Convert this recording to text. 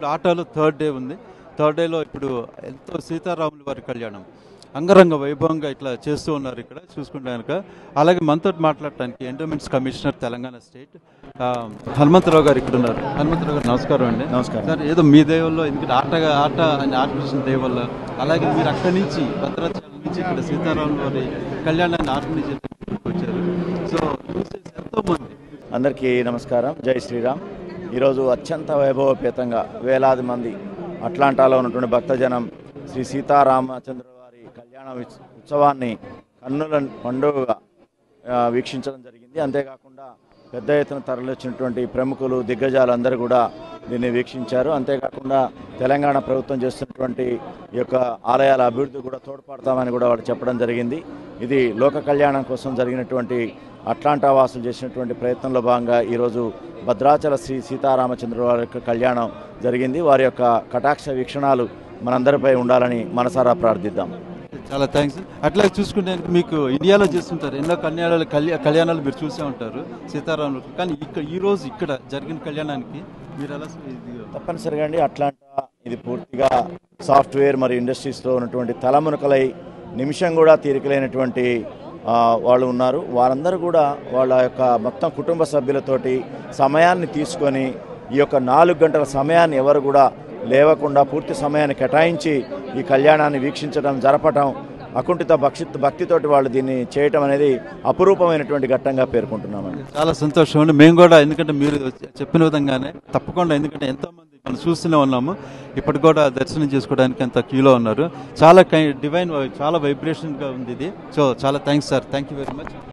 ఇప్పుడు ఆటోలో third day ఉంది. థర్డ్ డేలో ఇప్పుడు ఎంతో సీతారాముల వారి కళ్యాణం అంగరంగ వైభవంగా ఇట్లా చేస్తూ ఉన్నారు ఇక్కడ చూసుకుంటే కనుక. అలాగే మనతో మాట్లాడటానికి endowments commissioner Telangana state Hanumantha Rao garu ఉన్నారు. హనుమంతరావు గారు నమస్కారం అండి. నమస్కారం సార్. ఏదో మీ దయవల్లో ఎందుకంటే ఆట అని ఆర్గనైజేషన్ దయవల్ల, అలాగే మీరు అక్కడి నుంచి భద్రాచలం నుంచి ఇక్కడ సీతారాముల వారి కళ్యాణాన్ని ఆర్గనైజ్ వచ్చారు. సో ఎంతో మంది అందరికీ నమస్కారం, జై శ్రీరామ్. ఈరోజు అత్యంత వైభవపేతంగా వేలాది మంది అట్లాంటాలో ఉన్నటువంటి భక్తజనం శ్రీ సీతారామచంద్ర వారి కళ్యాణ ఉత్సవాన్ని కన్నుల పండుగగా వీక్షించడం జరిగింది. అంతేకాకుండా పెద్ద ఎత్తున తరలిచ్చినటువంటి ప్రముఖులు దిగ్గజాలు అందరూ కూడా దీన్ని వీక్షించారు. అంతేకాకుండా తెలంగాణ ప్రభుత్వం చేస్తున్నటువంటి ఈ యొక్క ఆలయాల అభివృద్ధి కూడా తోడ్పడతామని కూడా వాళ్ళు చెప్పడం జరిగింది. ఇది లోక కళ్యాణం కోసం జరిగినటువంటి అట్లాంటా వాసులు చేసినటువంటి ప్రయత్నంలో భాగంగా ఈరోజు భద్రాచల శ్రీ సీతారామచంద్ర వారి యొక్క కళ్యాణం జరిగింది. వారి యొక్క కటాక్ష వీక్షణాలు మనందరిపై ఉండాలని మనసారా ప్రార్థిద్దాం. చాలా థ్యాంక్స్. అట్లా చూసుకుంటే మీకు ఇండియాలో చేస్తుంటారు, ఎన్నో కళ్యాణాలు మీరు చూసే ఉంటారు సీతారాములు, కానీ ఈరోజు ఇక్కడ జరిగిన కళ్యాణానికి మీరు ఎలా? తప్పనిసరిగా అండి, అట్లాంటా ఇది పూర్తిగా సాఫ్ట్వేర్ మరియు ఇండస్ట్రీస్లో ఉన్నటువంటి తలమునకలై నిమిషం కూడా తీరికలేనటువంటి వాళ్ళు ఉన్నారు. వారందరూ కూడా వాళ్ళ యొక్క మొత్తం కుటుంబ సభ్యులతోటి సమయాన్ని తీసుకొని ఈ యొక్క 4 గంటల సమయాన్ని ఎవరు కూడా లేవకుండా పూర్తి సమయాన్ని కేటాయించి ఈ కళ్యాణాన్ని వీక్షించడం, జరపటం, అకుంఠిత భక్తితోటి వాళ్ళు దీన్ని చేయటం అనేది అపురూపమైనటువంటి ఘట్టంగా పేర్కొంటున్నామండి. చాలా సంతోషం అండి. మేము కూడా, ఎందుకంటే మీరు చెప్పిన విధంగానే తప్పకుండా, ఎందుకంటే ఎంతోమంది మనం చూస్తూనే ఉన్నాము, ఇప్పటి కూడా దర్శనం చేసుకోవడానికి అంత క్యూలో ఉన్నారు. చాలా డివైన్, చాలా వైబ్రేషన్గా ఉంది ఇది. సో చాలా thanks sir, thank you very much.